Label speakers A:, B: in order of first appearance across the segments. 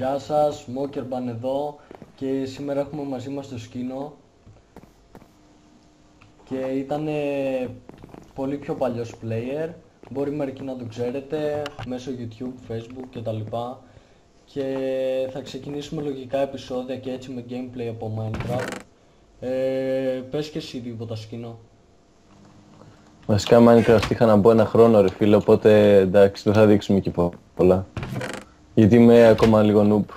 A: Γεια σας, Mockerban εδώ και σήμερα έχουμε μαζί μας το Σκίνο και ήταν πολύ πιο παλιός player, μπορεί μερικοί να το ξέρετε μέσω YouTube, Facebook κτλ. Και θα ξεκινήσουμε λογικά επεισόδια και έτσι με gameplay από Minecraft. Πες και εσύ τίποτα, Σκίνο.
B: Βασικά Minecraft είχα να μπω ένα χρόνο ρε φίλε, οπότε εντάξει δεν θα δείξουμε και πολλά. Γιατί είμαι ακόμα λίγο noob.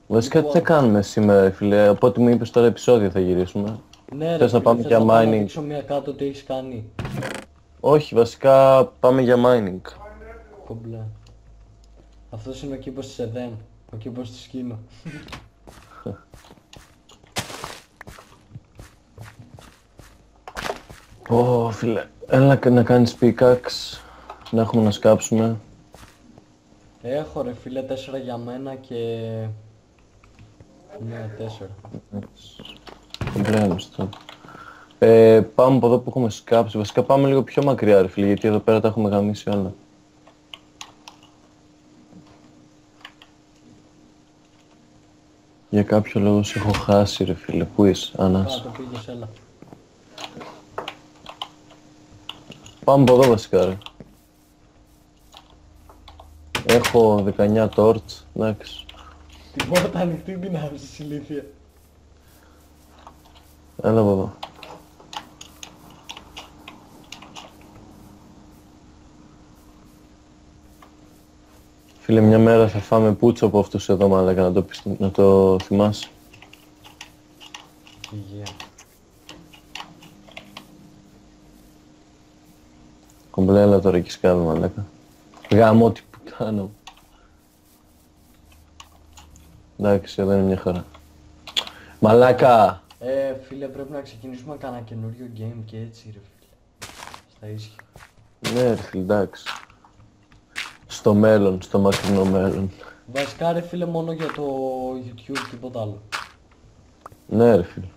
B: Βασικά τι θα κάνουμε σήμερα ρε φίλε, από ό,τι μου είπες τώρα επεισόδιο θα γυρίσουμε.
A: Ναι,
B: Θες να πάμε για
A: να
B: mining?
A: δείξω μία κάτω τι έχεις κάνει.
B: Όχι, βασικά πάμε για mining.
A: Κομπλέ. Αυτός είναι ο κήπος της ΕΔΕΜ, ο κήπος του Σκίνο.
B: Ω φίλε, έλα να κάνεις pickaxe, να έχουμε να σκάψουμε.
A: Έχω ρε φίλε 4 για μένα και... ναι, 4.
B: Κομπλέμες τώρα. Πάμε από εδώ που έχουμε σκάψει, βασικά πάμε λίγο πιο μακριά ρε φίλε, γιατί εδώ πέρα τα έχουμε γαμίσει όλα. Για κάποιο λόγο σε έχω χάσει ρε φίλε, πού είσαι, Ανάς?
A: Κάτω πήγες, έλα.
B: Πάμε από εδώ βασικά ρε. Έχω 19 torch, εντάξει.
A: Την πόρτα ανοιχτή την άφησες ηλίθεια.
B: Έλα από εδώ. Φίλε, μια μέρα θα φάμε πούτσο από αυτούς εδώ μαλάκα, να το θυμάσαι.
A: Υγεία.
B: Κομπλέλα τώρα και σκάβει μαλάκα. Γάμο τι πουτάνα μου. Εντάξει, εδώ είναι μια χαρά. Μαλάκα!
A: Φίλε, πρέπει να ξεκινήσουμε κανένα καινούριο game και έτσι ρε φίλε. Στα ίσια.
B: Ναι ρε φίλε, εντάξει. Στο μέλλον, στο μακρινό μέλλον.
A: Βασικά ρε φίλε μόνο για το YouTube, τίποτα άλλο.
B: Ναι ρε φίλε.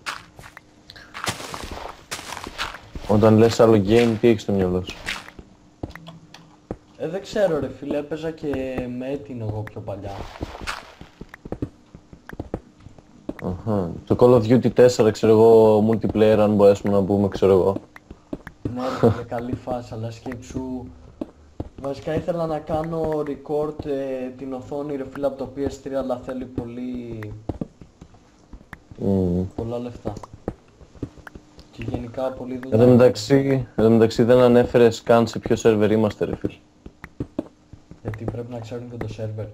B: Όταν λες άλλο game, τι έχεις στο μυαλό σου?
A: Δεν ξέρω ρε φίλε, έπαιζα και με την εγώ πιο παλιά.
B: Αχα. Το Call of Duty 4 ξέρω εγώ, multiplayer αν μπορέσουμε να μπούμε ξέρω εγώ.
A: Ναι ρε φίλε, καλή φάση, αλλά σκέψου... Βασικά ήθελα να κάνω record την οθόνη ρε φίλε από το PS3, αλλά θέλει πολλά λεφτά. Και γενικά πολύ δουλειά.
B: Εδώ μεταξύ δεν ανέφερες καν σε ποιο σερβερ είμαστε ρε φίλε.
A: Γιατί πρέπει να ξέρουν και το σερβερ.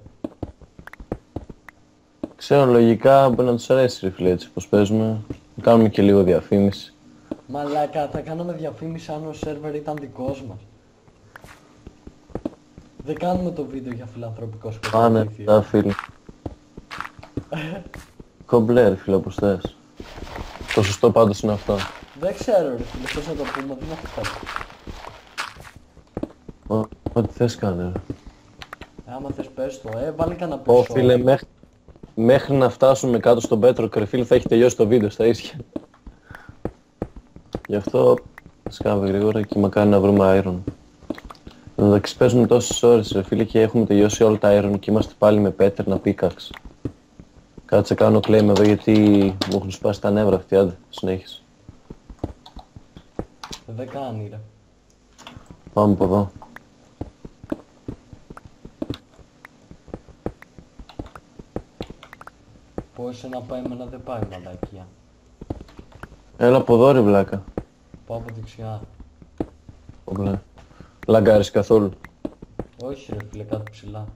B: Ξέρω λογικά μπορεί να τους αρέσει ρε φίλε έτσι πως παίζουμε. Να κάνουμε και λίγο διαφήμιση.
A: Μαλάκα, θα κάναμε διαφήμιση αν ο σερβερ ήταν δικός μας. Δεν κάνουμε το βίντεο για φιλανθρωπικό σκοπό.
B: Α, ναι, τα φίλε. Κομπλέ ρε φίλε, όπως θες. Το σωστό πάντως είναι αυτό.
A: Δεν ξέρω ρε φίλε, πώς να το πούμε, δεν έχω κάτι.
B: Ό,τι θες κάνε ρε.
A: Άμα θες πες το, βάλε κανένα πεσό.
B: Ω φίλε, μέχρι να φτάσουμε κάτω στον πέτρο ρε φίλε θα έχει τελειώσει το βίντεο στα ίσια. Γι' αυτό σκάβε γρήγορα και μακάρι να βρούμε iron. Εντάξει παίζουμε τόσες ώρες ρε φίλε και έχουμε τελειώσει όλα τα iron και είμαστε πάλι με πέτρινα pickaxe. Κάτσε κάνω claim εδώ γιατί μου έχουν σπάσει τα νεύρα αυτοί, άντε, συνέχισε.
A: Δεν κάνει ρε.
B: Πάμε από εδώ.
A: Πώς να πάει εμένα δεν πάει μαλακία.
B: Έλα από εδώ ρε βλάκα.
A: Πάω από δεξιά.
B: Ωραία. Λαγκάρεις καθόλου?
A: Όχι ρε φίλε, κάτω ψηλά.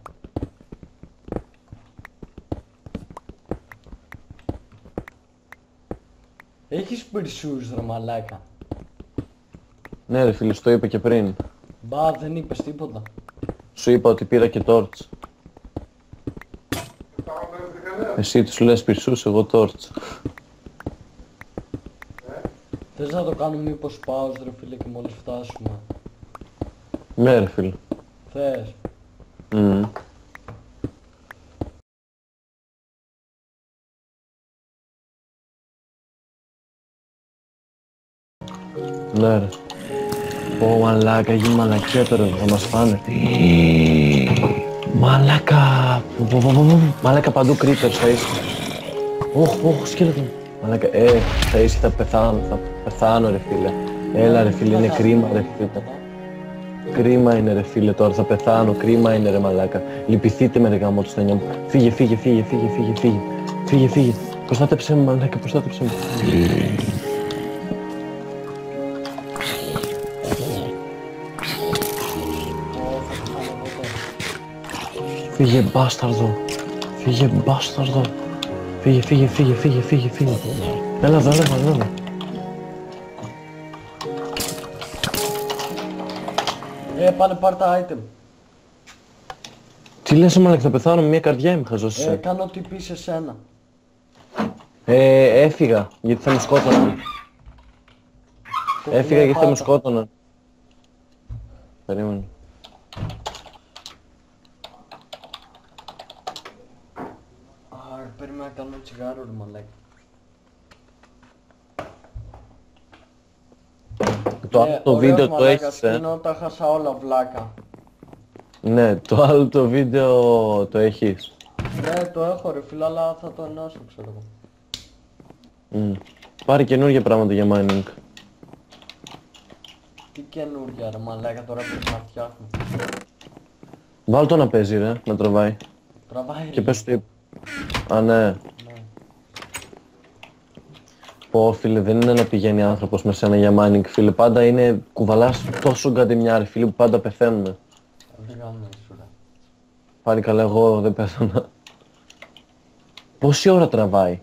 A: Έχεις πυρσούς ρε μαλάκα.
B: Ναι ρε φίλε, στο είπα και πριν.
A: Μπα, δεν είπες τίποτα.
B: Σου είπα ότι πήρα και torch. Εσύ τους λες πυρσούς, εγώ torch.
A: Θες να το κάνουμε μήπως pause ρε φίλε και μόλις φτάσουμε?
B: Ναι ρε φίλε.
A: Θες?
B: Ναι ρε. Ω μαλάκα, γίνει μαλακία τώρα, θα μας φάνε. Μαλάκα! Μαλάκα παντού creepers θα είσαι. Ωχ, σκέλετον. Μαλάκα, θα είσαι, θα πεθάνω ρε φίλε. Έλα ρε φίλε, είναι κρίμα ρε φίλε. Κρίμα είναι ρε φίλε τώρα, θα πεθάνω, κρίμα είναι ρε μαλάκα. Λυπηθείτε με ρε γάμο του στενιά μου. Φύγε. Προστάτεψέ με μαλάκα, προστάτεψέ με. Φύγε μπάσταρδο. Φύγε. Έλα εδώ.
A: Πάνε πάρ' τα item.
B: Τι λες μαλάκα, θα πεθάνω με μια καρδιά είμαι χαζός.
A: Κάνω TP σε σένα.
B: Έφυγα, γιατί θα με σκότωναν. Περίμενε.
A: Περίμενα να κάνω τσιγάρο ρε μαλάκα.
B: Το βίντεο το έχεις,
A: τα χάσα όλα βλάκα.
B: Ναι, το άλλο το βίντεο το έχεις.
A: Ναι, το έχω ρε φίλε, αλλά θα το ενώσω, ξέρω εγώ.
B: Πάρε καινούργια πράγματα για mining.
A: Τι καινούργια ρε μαλάκα, τώρα πρέπει να φτιάχνω.
B: Βάλ το να παίζει ρε, να τραβάει.
A: Τραβάει
B: Και πες τι. Α, ναι. Πω φίλε, δεν είναι να πηγαίνει άνθρωπος με σένα για mining φίλε, πάντα είναι κουβαλάς τόσο γκαντεμιά ρε φίλε που πάντα πεθαίνουμε.
A: Δεν κάνουμε σου ρε.
B: Πάλι καλά, εγώ δεν πέθανα. Πόση ώρα τραβάει?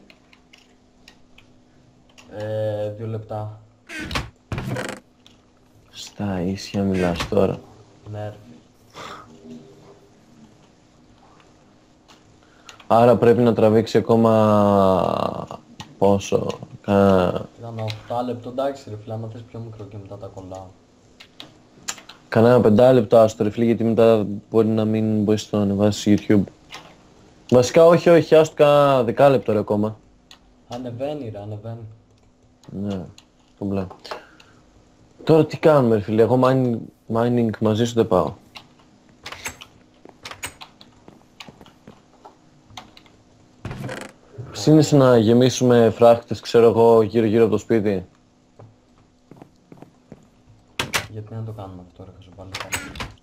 A: 2 λεπτά.
B: Στα ίσια μιλάς τώρα.
A: Ναι ρε.
B: Άρα πρέπει να τραβήξει ακόμα... πόσο...
A: Κάνα 8 λεπτό, εντάξει ρε φίλε, άμα θες πιο μικρό και μετά τα κολλάω.
B: Κανένα 5 λεπτά άστο ρε φίλε, γιατί μετά μπορεί να μην μπορείς να ανεβάσεις YouTube. Βασικά όχι, άστο κάνα 10 λεπτό ρε ακόμα.
A: Ανεβαίνει ρε, ανεβαίνει.
B: Ναι, το μπλε. Τώρα τι κάνουμε ρε φίλε, εγώ mining μαζί σου δεν πάω. Ψήνεσαι να γεμίσουμε φράχτες, ξέρω εγώ, γύρω από το σπίτι.
A: Γιατί να το κάνουμε αυτό ρε, θα σου πάλι κάνω.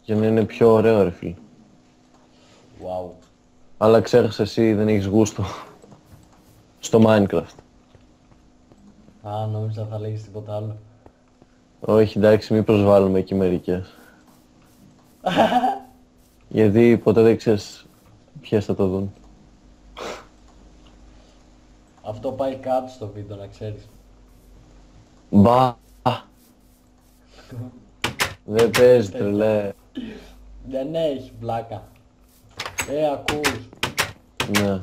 B: Για να είναι πιο ωραίο ρε φίλε.
A: Wow.
B: Αλλά ξέχασε εσύ, δεν έχεις γούστο. Στο Minecraft.
A: Α, νόμιζα θα λέγεις τίποτα άλλο.
B: Όχι εντάξει, μην προσβάλλουμε εκεί μερικές. Γιατί ποτέ δεν ξέρεις ποιες θα το δουν.
A: Αυτό πάει κάτω στο βίντεο, να ξέρεις.
B: Μπα. Δεν παίζει τρελέ.
A: Δεν έχει βλάκα. Ακούς.
B: Ναι.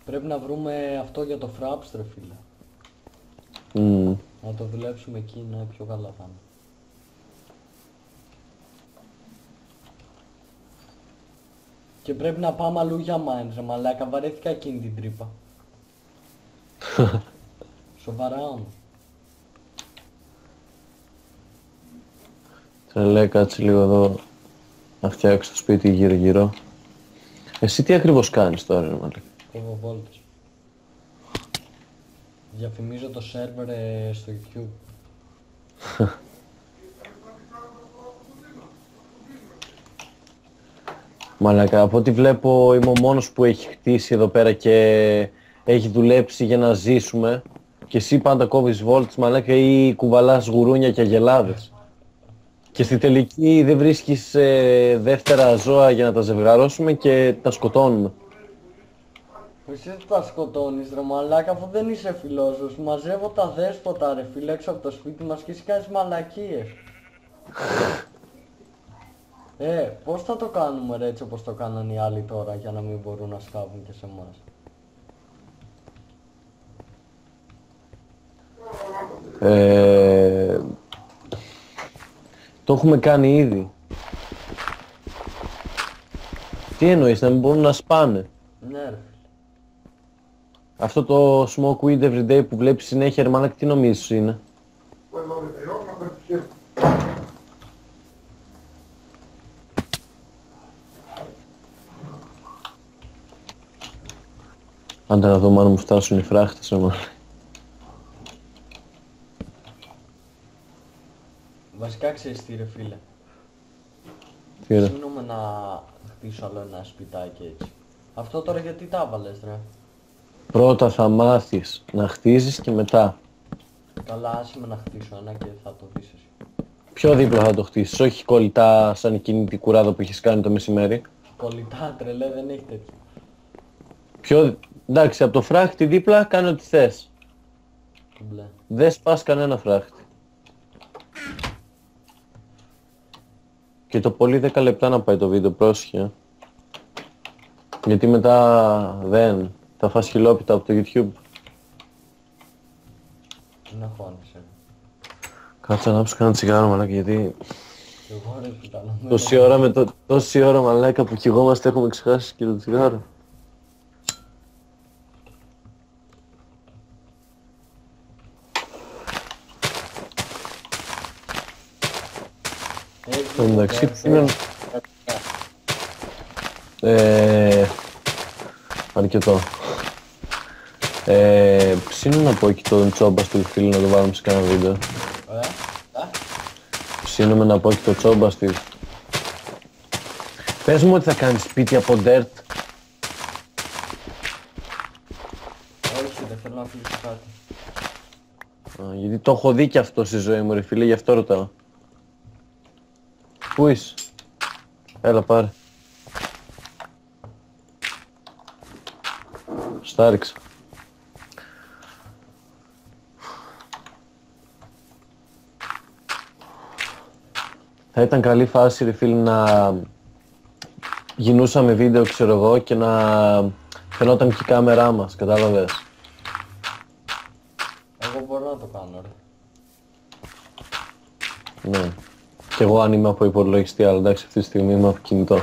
A: Πρέπει να βρούμε αυτό για το Fraps ρε φίλε. Να το δουλέψουμε εκεί, να είναι πιο καλά θα είναι. Και πρέπει να πάμε αλλού για mines ρε μαλάκα, βαρέθηκα εκείνη την τρύπα. Σοβαρά όμως.
B: Τρελέ, κάτσε λίγο εδώ να φτιάξω το σπίτι γύρω. Εσύ τι ακριβώς κάνεις τώρα ρε μαλάκα?
A: Κόβω βόλτες. Διαφημίζω το σερβερ στο YouTube.
B: Μαλάκα, από ό,τι βλέπω είμαι ο μόνος που έχει χτίσει εδώ πέρα και έχει δουλέψει για να ζήσουμε. Και εσύ πάντα κόβεις βόλτες μαλάκα ή κουβαλάς γουρούνια και αγελάδες. Και στη τελική δεν βρίσκεις δεύτερα ζώα για να τα ζευγαρώσουμε και τα σκοτώνουμε.
A: Εσύ τα σκοτώνεις ρε μαλάκα, αφού δεν είσαι φιλόσοφος. Μαζεύω τα δέσποτα ρε φίλε έξω από το σπίτι μας και εσύ κάνεις μαλακίες. Πώς θα το κάνουμε ρε έτσι όπως το κάνανε οι άλλοι τώρα για να μην μπορούν να σκάβουν και σε εμάς?
B: Το έχουμε κάνει ήδη. Τι εννοείς, να μην μπορούν να σπάνε?
A: Ναι ρε φίλε.
B: Αυτό το smoke weed everyday που βλέπεις συνέχεια ρε μαλάκα, τι νομίζεις είναι? Άντε να δούμε αν μου φτάσουν οι φράχτες, άμα.
A: Βασικά ξέρεις τι ρε φίλε.
B: Τι ρε.
A: Ψήνομαι να χτίσω άλλο ένα σπιτάκι έτσι. Αυτό τώρα γιατί τα έβαλες ρε?
B: Πρώτα θα μάθεις να χτίζεις και μετά.
A: Καλά άσε με να χτίσω ένα και θα το δεις εσύ.
B: Πιο δίπλα θα το χτίσεις, όχι κολλητά σαν εκείνη την κουράδα που έχεις κάνει το μεσημέρι.
A: Κολλητά τρελέ δεν έχει τέτοιο.
B: Πιο... Εντάξει, από το φράχτη δίπλα κάνε ό,τι θες.
A: Μπλε.
B: Δεν σπάς κανένα φράχτη. Και το πολύ 10 λεπτά να πάει το βίντεο, πρόσεχε. Γιατί μετά δεν θα φας χιλόπιτα από το YouTube.
A: Δεν αγχώνεσαι.
B: Κάτσε να ψω κανένα τσιγάρο μαλάκα γιατί
A: Εγώ ρε πουτάνα μου.
B: τόση ώρα μαλάκα που κυγόμαστε έχουμε ξεχάσει και το τσιγάρο. Εντάξει, είναι... αρκετό. Ψήνω να πω και τον Τσόμπα στη φίλη να το βάλουμε σε κάνα βίντεο. Ψήνομαι να πω και το Τσόμπα στη. Πες μου ότι θα κάνεις σπίτι από dirt.
A: Όχι δεν θέλω να αφήσω κάτι.
B: Γιατί το έχω δει και αυτό στη ζωή μου ρε φίλε, γι' αυτό ρωτάω. Πού είσαι? Έλα πάρε. Στάριξα. Θα ήταν καλή φάση ρε φίλε να γινούσαμε βίντεο ξέρω εγώ και να φαινόταν και η κάμερά μας, κατάλαβες.
A: Εγώ μπορώ να το κάνω ρε.
B: Ναι. Κι εγώ αν είμαι από υπολογιστή, αλλά εντάξει αυτή τη στιγμή είμαι από κινητό.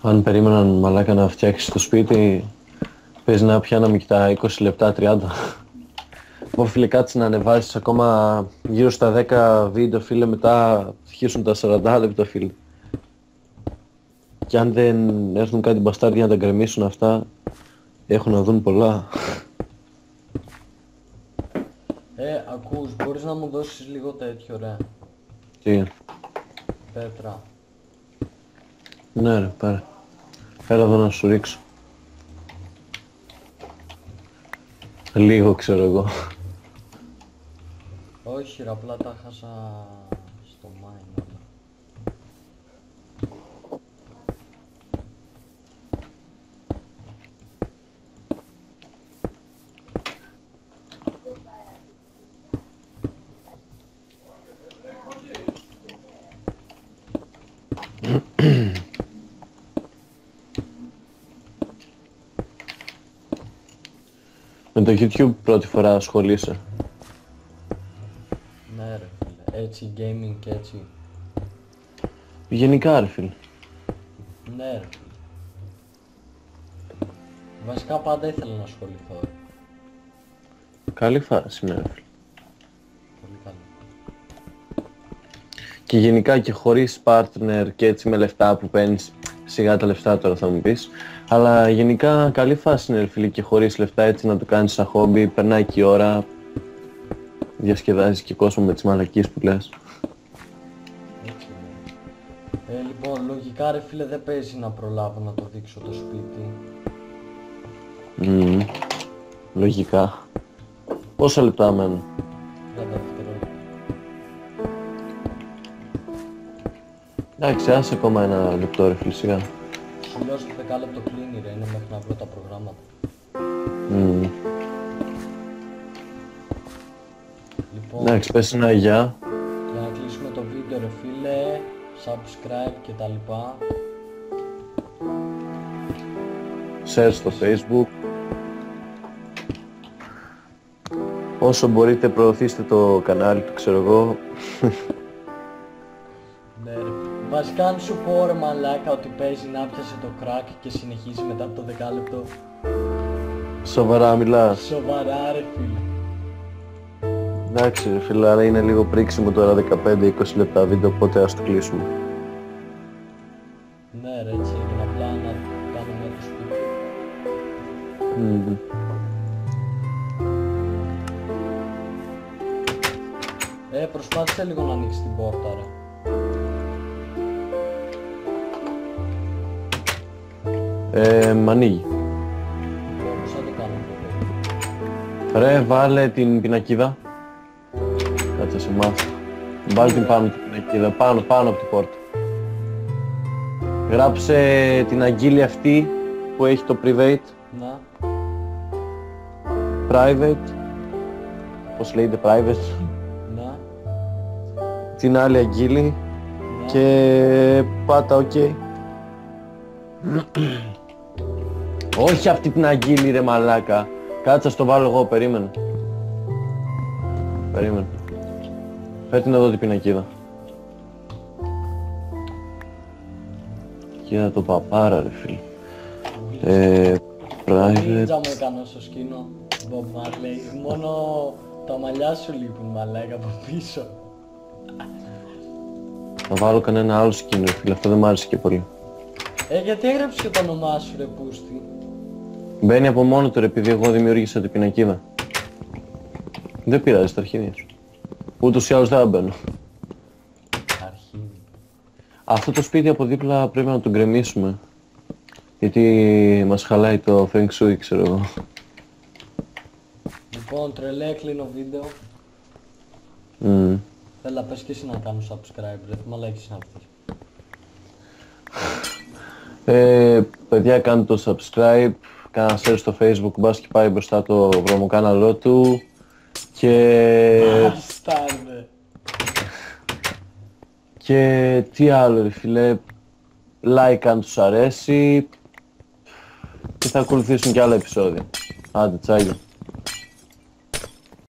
B: Αν περίμεναν μαλάκα να φτιάξεις το σπίτι, παίζει να πιάναμε και τα 20 λεπτά, 30. Πω φίλε κάτσε να ανεβάσεις ακόμα γύρω στα 10 βίντεο φίλε, μετά θα αρχίσουν τα 40 λεπτά φίλε. Και αν δεν έρθουν κάτι μπαστάρδια να τα γκρεμίσουν αυτά, έχουν να δουν πολλά.
A: Ακούς, μπορείς να μου δώσεις λίγο τέτοιο ρε.
B: Τι?
A: Πέτρα.
B: Ναι ρε, πάρε. Έλα εδώ να σου ρίξω. Λίγο ξέρω εγώ.
A: Όχι ρε, απλά τα χάσα στο mine όλα.
B: Με το YouTube πρώτη φορά ασχολείσαι.
A: Ναι ρε φίλε, έτσι gaming και έτσι.
B: Γενικά ρε φίλε.
A: Ναι ρε φίλε. Βασικά πάντα ήθελα να ασχοληθώ ρε.
B: Καλή φάση ναι ρε φίλε.
A: Πολύ καλό.
B: Και γενικά και χωρίς partner και έτσι με λεφτά που παίρνεις, σιγά τα λεφτά τώρα θα μου πεις, αλλά γενικά καλή φάση είναι ρε φίλε και χωρίς λεφτά έτσι να το κάνεις σαν χόμπι, περνάει και η ώρα, διασκεδάζεις και κόσμο με τις μαλακίες που λες.
A: Έτσι είναι. Λοιπόν, λογικά ρε φίλε δεν παίζει να προλάβω να το δείξω το σπίτι.
B: Λογικά. Πόσα λεπτά μένουν?
A: 30 δευτερόλεπτα.
B: Εντάξει, άσε ακόμα ένα λεπτό ρε φίλε σιγά.
A: Σου λέω στο 10 λεπτό κλείνει ρε, είναι μέχρι να βρω τα προγράμματα. Λοιπόν,
B: Εντάξει, πες ένα γεια.
A: για να κλείσουμε το βίντεο ρε φίλε, subscribe και τα λοιπά.
B: Share στο Facebook. Όσο μπορείτε προωθήστε το κανάλι του, ξέρω εγώ.
A: Ναι ρε, Βασικά αν σου πω ρε μαλάκα ότι παίζει να πιασε το crack και συνεχίζει μετά από το δεκάλεπτο.
B: Σοβαρά μιλάς.
A: Σοβαρά ρε φίλε.
B: Εντάξει ρε φίλε, άρα είναι λίγο πρίξιμο τώρα 15-20 λεπτά βίντεο, οπότε ας το κλείσουμε.
A: Ναι ρε, έτσι έγινε, απλά να κάνουμε το σπίτι. Προσπάθησε λίγο να ανοίξει την πόρτα ρε.
B: Μ' ανοίγει.
A: Πώς θα το κάνω αυτό.
B: Ρε, βάλε την πινακίδα. Κάτσε σε μάθω. Βάλε την πάνω την πινακίδα, πάνω από την πόρτα. Γράψε την αγγείλη αυτή που έχει το private.
A: Να.
B: Private. Πώς λέγεται private.
A: Να.
B: Την άλλη αγγείλη.
A: Να.
B: Και πάτα ok. Όχι αυτή την αγγείλη ρε μαλάκα. Κάτσε να το βάλω εγώ, περίμενε. Περίμενε. Φέρ την εδώ την πινακίδα. Κοίτα το παπάρα ρε φίλε. Private.
A: Νίτζα μου έκανα στο σκήνο. Bob Marley. Μόνο τα μαλλιά σου λείπουν μαλάκα από πίσω.
B: Θα βάλω κανένα άλλο σκηνό ρε φίλε, αυτό δεν μ' άρεσε και πολύ.
A: Γιατί έγραψες και το όνομά σου ρε πούστη.
B: Μπαίνει από μόνο του ρε, επειδή εγώ δημιούργησα την πινακίδα. Δεν πειράζει τα αρχίδια σου. Ούτως ή άλλως δεν μπαίνω.
A: Αρχίδι.
B: Αυτό το σπίτι από δίπλα πρέπει να το γκρεμίσουμε. Γιατί μας χαλάει το Feng Shui, ξέρω εγώ.
A: Λοιπόν, τρελέ, κλείνω βίντεο. Έλα, πες και εσύ να κάνω subscribe, ρε, μαλάκης είναι αυτός.
B: Παιδιά, κάντε το subscribe, κάνα share στο Facebook, μπας και πάει μπροστά το βρωμοκάναλό του. Και...
A: Αστάρδε.
B: Και τι άλλο ρε φίλε, like αν τους αρέσει και θα ακολουθήσουν και άλλα επεισόδια. Άντε, τσάγιο.